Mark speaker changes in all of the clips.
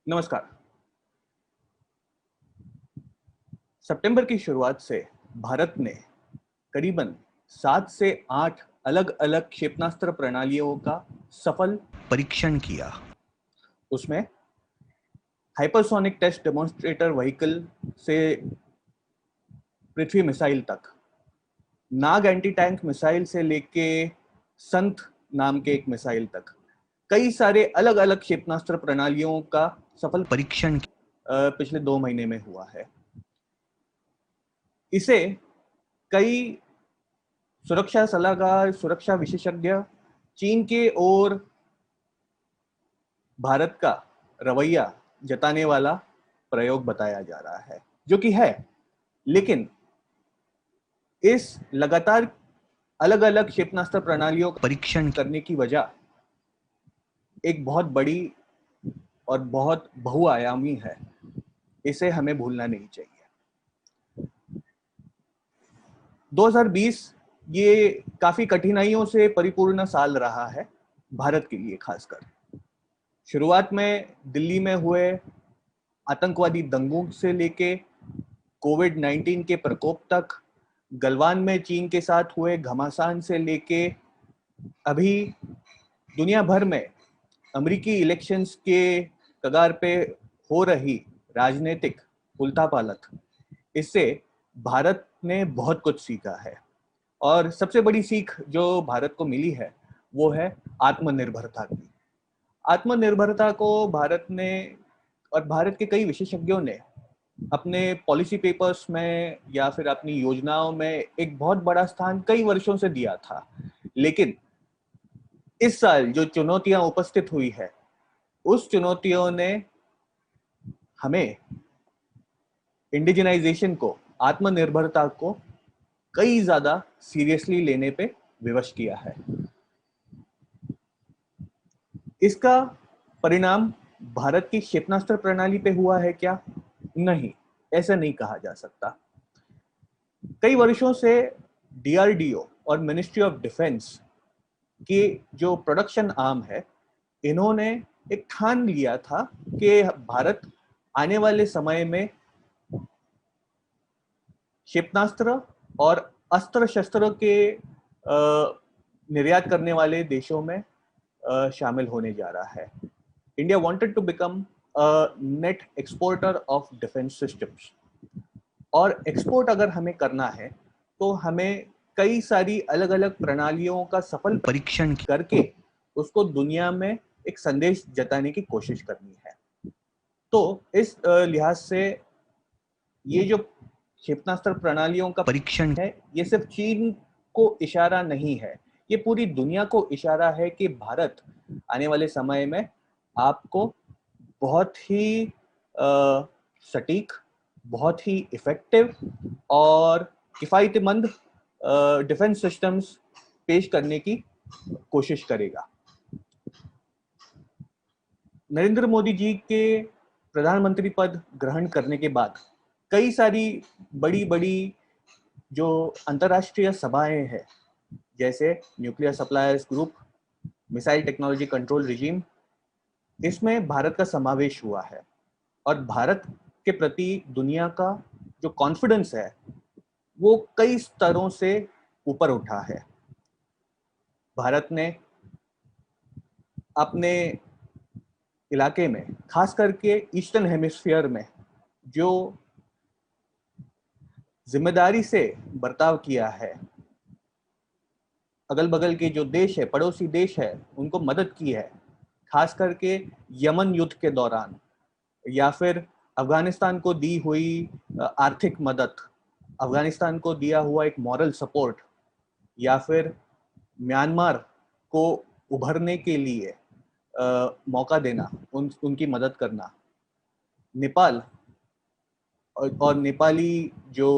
Speaker 1: नमस्कार। सितंबर की शुरुआत से भारत ने करीबन 7 से 8 अलग-अलग क्षेपणास्त्र प्रणालियों का सफल परीक्षण किया। उसमें हाइपरसोनिक टेस्ट डेमोन्स्ट्रेटर व्हीकल से पृथ्वी मिसाइल तक, नाग एंटी टैंक मिसाइल से लेके संत नाम के एक मिसाइल तक कई सारे अलग-अलग क्षेपणास्त्र प्रणालियों का सफल परीक्षण पिछले 2 महीने में हुआ है। इसे कई सुरक्षा सलाहकार, सुरक्षा विशेषज्ञ, चीन के और भारत का रवैया जताने वाला प्रयोग बताया जा रहा है, जो कि है। लेकिन इस लगातार अलग-अलग क्षेपणास्त्र प्रणालियों का परीक्षण करने की वजह एक बहुत बड़ी और बहुत बहुआयामी है। इसे हमें भूलना नहीं चाहिए। 2020 ये काफी कठिनाइयों से परिपूर्ण साल रहा है भारत के लिए खासकर। शुरुआत में दिल्ली में हुए आतंकवादी दंगों से लेके कोविड-19 के प्रकोप तक, गलवान में चीन के साथ हुए घमासान से लेके अभी दुनिया भर में अमेरिकी इलेक्शंस के कगार पे हो रही राजनीतिक उलथापालथ, इससे भारत ने बहुत कुछ सीखा है। और सबसे बड़ी सीख जो भारत को मिली है वो है आत्मनिर्भरता की। आत्मनिर्भरता को भारत ने और भारत के कई विशेषज्ञों ने अपने पॉलिसी पेपर्स में या फिर अपनी योजनाओं में एक बहुत बड़ा स्थान कई वर्षों से दिया था। लेकिन इस साल जो चुनौतियां उपस्थित हुई है, उस चुनौतियों ने हमें इंडिजिनाइजेशन को, आत्मनिर्भरता को कई ज्यादा सीरियसली लेने पे विवश किया है। इसका परिणाम भारत की क्षेपणास्त्र प्रणाली पे हुआ है क्या? नहीं, ऐसा नहीं कहा जा सकता। कई वर्षों से डीआरडीओ और मिनिस्ट्री ऑफ डिफेंस की जो प्रोडक्शन आर्म है, इन्होंने एक ठान लिया था कि भारत आने वाले समय में क्षेपणास्त्र और अस्त्र शस्त्र के निर्यात करने वाले देशों में शामिल होने जा रहा है। India wanted to become a net exporter of defence systems. और एक्सपोर्ट अगर हमें करना है तो हमें कई सारी अलग-अलग प्रणालियों का सफल परीक्षण करके उसको दुनिया में एक संदेश जताने की कोशिश करनी है। तो इस लिहाज से ये जो क्षेपणास्त्र प्रणालियों का परीक्षण है, ये सिर्फ चीन को इशारा नहीं है, ये पूरी दुनिया को इशारा है कि भारत आने वाले समय में आपको बहुत ही सटीक, बहुत ही इफेक्टिव और किफायतीमंद डिफेंस सिस्टम्स पेश करने की कोशिश करेगा। नरेंद्र मोदी जी के प्रधानमंत्री पद ग्रहण करने के बाद कई सारी बड़ी-बड़ी जो अंतर्राष्ट्रीय सभाएं हैं, जैसे nuclear suppliers group, missile technology control regime, इसमें भारत का समावेश हुआ है। और भारत के प्रति दुनिया का जो कॉन्फिडेंस है, वो कई स्तरों से ऊपर उठा है। भारत ने अपने इलाके में, खास करके ईस्टर्न हेमिस्फीयर में, जो जिम्मेदारी से बर्ताव किया है, अगल बगल के जो देश है, पड़ोसी देश है, उनको मदद की है। खास करके यमन युद्ध के दौरान, या फिर अफगानिस्तान को दी हुई आर्थिक मदद, अफगानिस्तान को दिया हुआ एक मॉरल सपोर्ट, या फिर म्यांमार को उभरने के लिए मौका देना, उनकी मदद करना, नेपाल और नेपाली जो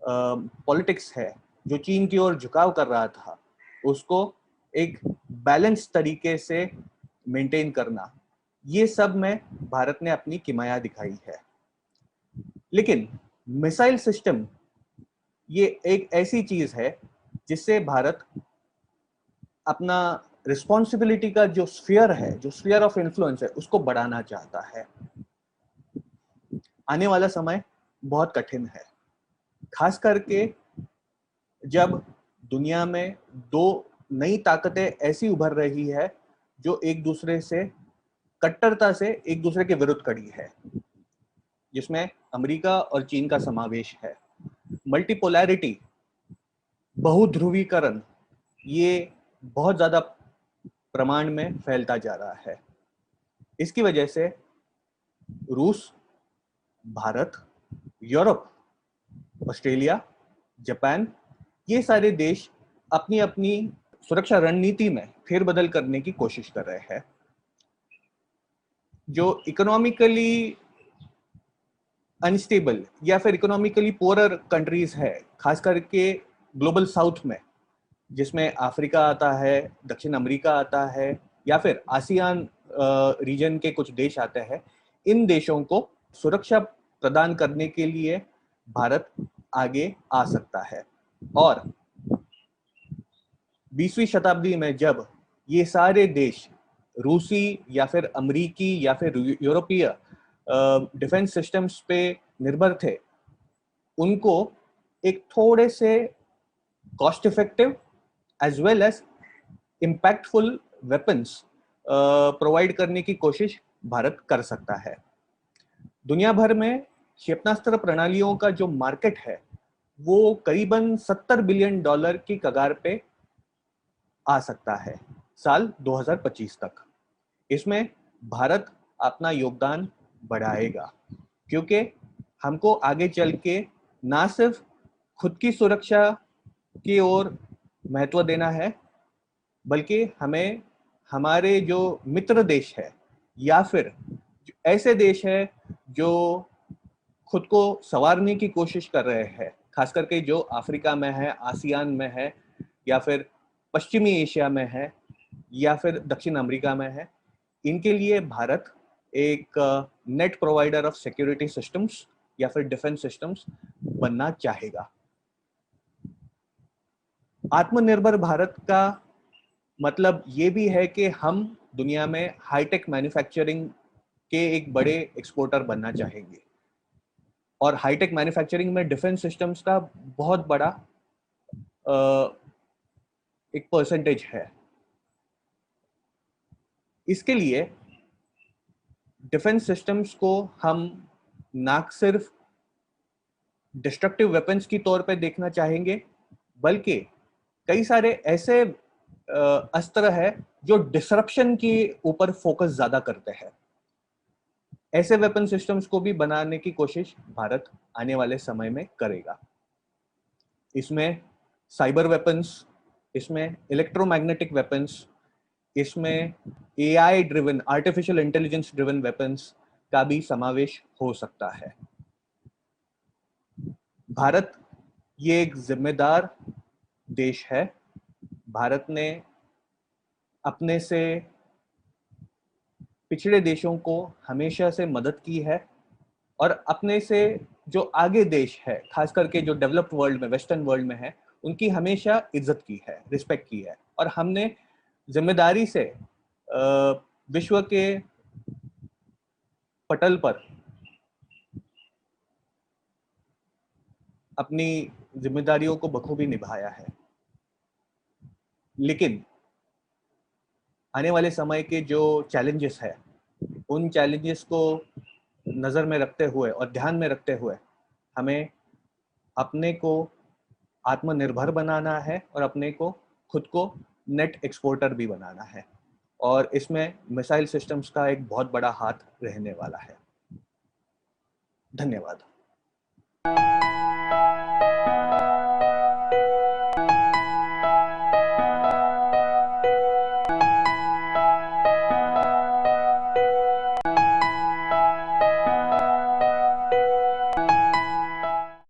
Speaker 1: पॉलिटिक्स है, जो चीन की ओर झुकाव कर रहा था, उसको एक बैलेंस तरीके से मेंटेन करना, ये सब में भारत ने अपनी किमाया दिखाई है। लेकिन मिसाइल सिस्टम ये एक ऐसी चीज है जिससे भारत अपना रिस्पॉन्सिबिलिटी का जो स्फीयर है, जो स्फीयर ऑफ इन्फ्लुएंस है, उसको बढ़ाना चाहता है। आने वाला समय बहुत कठिन है, खास करके जब दुनिया में दो नई ताकतें ऐसी उभर रही है जो एक दूसरे से कट्टरता से एक दूसरे के विरुद्ध खड़ी है, जिसमें अमेरिका और चीन का समावेश है। मल्टीपोलैरिटी, बहुध्रुवीकरण, ये बहुत ज्यादा प्रमाण में फैलता जा रहा है। इसकी वजह से रूस, भारत, यूरोप, ऑस्ट्रेलिया, जापान, ये सारे देश अपनी अपनी सुरक्षा रणनीति में फेरबदल करने की कोशिश कर रहे हैं। जो इकोनॉमिकली अनस्टेबल या फिर इकोनॉमिकली पुअरर कंट्रीज है, खास करके ग्लोबल साउथ में, जिसमें अफ्रीका आता है, दक्षिण अमेरिका आता है, या फिर आसियान रीजन के कुछ देश आते हैं, इन देशों को सुरक्षा प्रदान करने के लिए भारत आगे आ सकता है। और 20वीं शताब्दी में जब ये सारे देश रूसी या फिर अमेरिकी या फिर यूरोपीय डिफेंस सिस्टम्स पे निर्भर थे, उनको एक थोड़े से cost effective as well as impactful weapons provide करने की कोशिश भारत कर सकता है। दुनिया भर में क्षेपणास्त्र प्रणालियों का जो मार्केट है वो करीबन $70 बिलियन की कगार पे आ सकता है साल 2025 तक। इसमें भारत अपना योगदान बढ़ाएगा, क्योंकि हमको आगे चल के ना सिर्फ खुद की सुरक्षा की ओर महत्व देना है, बल्कि हमें हमारे जो मित्र देश है या फिर ऐसे देश है जो खुद को संवारने की कोशिश कर रहे हैं, खास करके जो अफ्रीका में है, आसियान में है, या फिर पश्चिमी एशिया में है, या फिर दक्षिण अमेरिका में है, इनके लिए भारत एक net provider of security systems या फिर डिफेंस सिस्टम्स बनना चाहेगा। आत्मनिर्भर भारत का मतलब ये भी है कि हम दुनिया में हाईटेक मैन्युफैक्चरिंग के एक बड़े एक्सपोर्टर बनना चाहेंगे, और हाईटेक मैन्युफैक्चरिंग में डिफेंस सिस्टम्स का बहुत बड़ा एक परसेंटेज है। इसके लिए डिफेंस सिस्टम्स को हम ना सिर्फ डिस्ट्रक्टिव वेपन्स की तौर पे देखना चाहेंगे, बल्कि कई सारे ऐसे अस्त्र है जो डिसरप्शन के ऊपर फोकस ज्यादा करते हैं। ऐसे वेपन सिस्टम्स को भी बनाने की कोशिश भारत आने वाले समय में करेगा। इसमें साइबर वेपन्स, इसमें इलेक्ट्रोमैग्नेटिक वेपन्स, इसमें AI driven, artificial intelligence driven weapons का भी समावेश हो सकता है। भारत ये एक जिम्मेदार देश है। भारत ने अपने से पिछड़े देशों को हमेशा से मदद की है, और अपने से जो आगे देश है, खास करके जो डेवलप्ड वर्ल्ड में, वेस्टर्न वर्ल्ड में है, उनकी हमेशा इज्जत की है, रिस्पेक्ट की है, और हमने जिम्मेदारी से विश्व के पटल पर अपनी जिम्मेदारियों को बखूबी निभाया है। लेकिन आने वाले समय के जो चैलेंजेस है, उन चैलेंजेस को नज़र में रखते हुए और ध्यान में रखते हुए हमें अपने को आत्मनिर्भर बनाना है, और अपने को खुद को नेट एक्सपोर्टर भी बनाना है, और इसमें मिसाइल सिस्टम्स का एक बहुत बड़ा हाथ रहने वाला है। धन्यवाद।